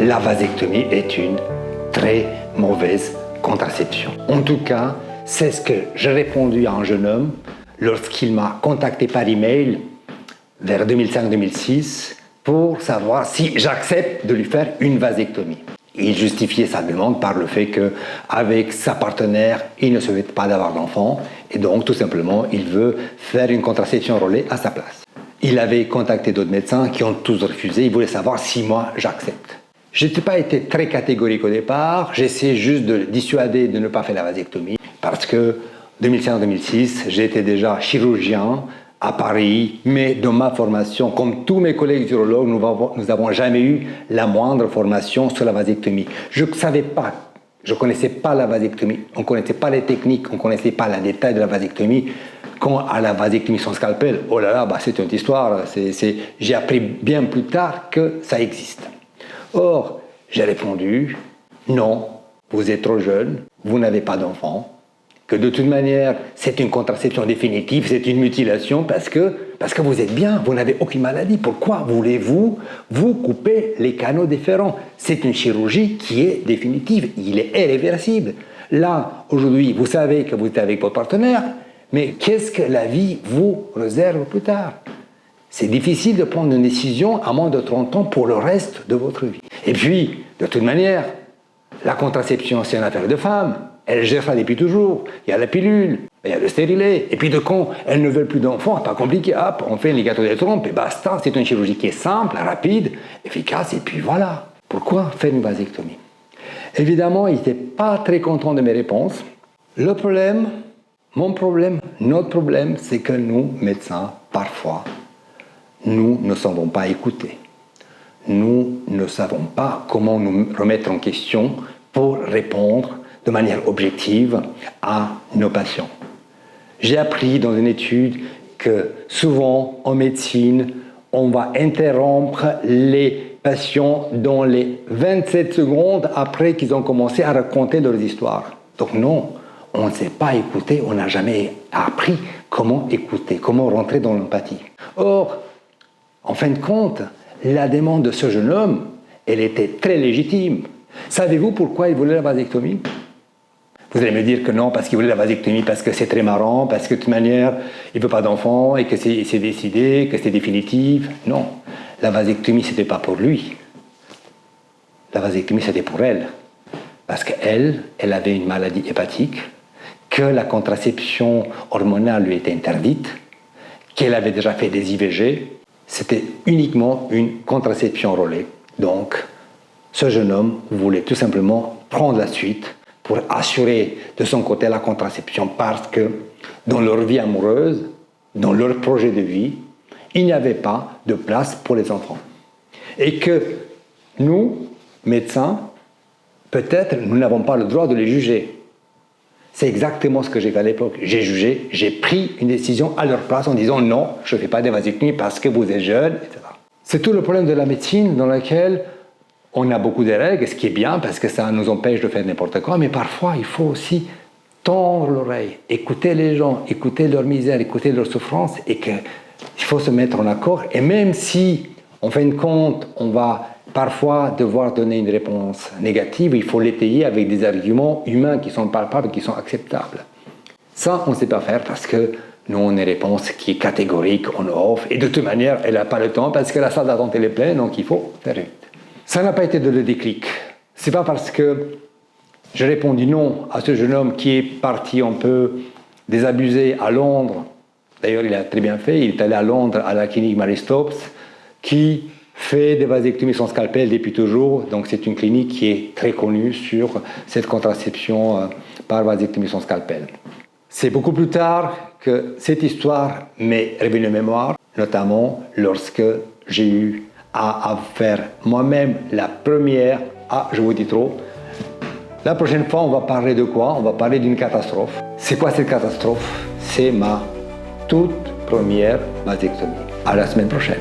la vasectomie est une très mauvaise contraception. En tout cas, c'est ce que j'ai répondu à un jeune homme lorsqu'il m'a contacté par email vers 2005-2006 pour savoir si j'accepte de lui faire une vasectomie. Il justifiait sa demande par le fait qu'avec sa partenaire, il ne souhaite pas d'avoir d'enfant et donc tout simplement, il veut faire une contraception relais à sa place. Il avait contacté d'autres médecins qui ont tous refusé. Il voulait savoir si moi, j'accepte. Je n'ai pas été très catégorique au départ. J'essaie juste de le dissuader de ne pas faire la vasectomie parce que 2005-2006, j'étais déjà chirurgien à Paris, mais dans ma formation, comme tous mes collègues urologues, nous n'avons jamais eu la moindre formation sur la vasectomie. Je ne savais pas, je ne connaissais pas la vasectomie, on ne connaissait pas les techniques, on ne connaissait pas les détails de la vasectomie. Quand à la vasectomie sans scalpel, oh là là, bah c'est une histoire, j'ai appris bien plus tard que ça existe. Or, j'ai répondu, non, vous êtes trop jeune, vous n'avez pas d'enfant, que de toute manière, c'est une contraception définitive, c'est une mutilation parce que vous êtes bien, vous n'avez aucune maladie. Pourquoi voulez-vous vous couper les canaux déférents? C'est une chirurgie qui est définitive, il est irréversible. Là, aujourd'hui, vous savez que vous êtes avec votre partenaire, mais qu'est-ce que la vie vous réserve plus tard? C'est difficile de prendre une décision à moins de 30 ans pour le reste de votre vie. Et puis, de toute manière, la contraception, c'est une affaire de femme. Elle gère ça depuis toujours. Il y a la pilule, il y a le stérilet. Et puis de quand elles ne veulent plus d'enfants, pas compliqué, hop, on fait une ligature des trompes et basta. C'est une chirurgie qui est simple, rapide, efficace, et puis voilà. Pourquoi faire une vasectomie? Évidemment, il n'était pas très content de mes réponses. Le problème, mon problème, notre problème, c'est que nous, médecins, parfois, nous ne savons pas écouter. Nous ne savons pas comment nous remettre en question pour répondre de manière objective à nos patients. J'ai appris dans une étude que souvent en médecine, on va interrompre les patients dans les 27 secondes après qu'ils ont commencé à raconter leurs histoires. Donc non, on ne sait pas écouter, on n'a jamais appris comment écouter, comment rentrer dans l'empathie. Or, en fin de compte, la demande de ce jeune homme, elle était très légitime. Savez-vous pourquoi il voulait la vasectomie? Vous allez me dire que non, parce qu'il voulait la vasectomie, parce que c'est très marrant, parce que de toute manière, il ne veut pas d'enfant et que c'est décidé, que c'est définitif. Non, la vasectomie, ce n'était pas pour lui. La vasectomie, c'était pour elle. Parce qu'elle, elle avait une maladie hépatique, que la contraception hormonale lui était interdite, qu'elle avait déjà fait des IVG. C'était uniquement une contraception relais. Donc, ce jeune homme voulait tout simplement prendre la suite pour assurer de son côté la contraception parce que dans leur vie amoureuse, dans leur projet de vie, il n'y avait pas de place pour les enfants. Et que nous, médecins, peut-être nous n'avons pas le droit de les juger. C'est exactement ce que j'ai fait à l'époque. J'ai jugé, j'ai pris une décision à leur place en disant non, je ne fais pas de vasectomie parce que vous êtes jeune, etc. C'est tout le problème de la médecine dans laquelle on a beaucoup de règles, ce qui est bien parce que ça nous empêche de faire n'importe quoi, mais parfois il faut aussi tendre l'oreille, écouter les gens, écouter leur misère, écouter leur souffrance et qu'il faut se mettre en accord. Et même si, en fin de compte, on va parfois devoir donner une réponse négative, il faut l'étayer avec des arguments humains qui sont palpables, qui sont acceptables. Ça, on ne sait pas faire parce que nous, on a une réponse qui est catégorique, on offre, et de toute manière, elle n'a pas le temps parce que la salle d'attente est pleine, donc il faut faire vite. Ça n'a pas été de le déclic. C'est pas parce que j'ai répondu non à ce jeune homme qui est parti un peu désabusé à Londres. D'ailleurs, il a très bien fait. Il est allé à Londres à la clinique Mary Stopes qui fait des vasectomies sans scalpel depuis toujours. Donc, c'est une clinique qui est très connue sur cette contraception par vasectomie sans scalpel. C'est beaucoup plus tard que cette histoire m'est revenue en mémoire, notamment lorsque j'ai eu à faire moi-même la première... Ah, je vous dis trop. La prochaine fois, on va parler de quoi? On va parler d'une catastrophe. C'est quoi cette catastrophe? C'est ma toute première vasectomie. À la semaine prochaine.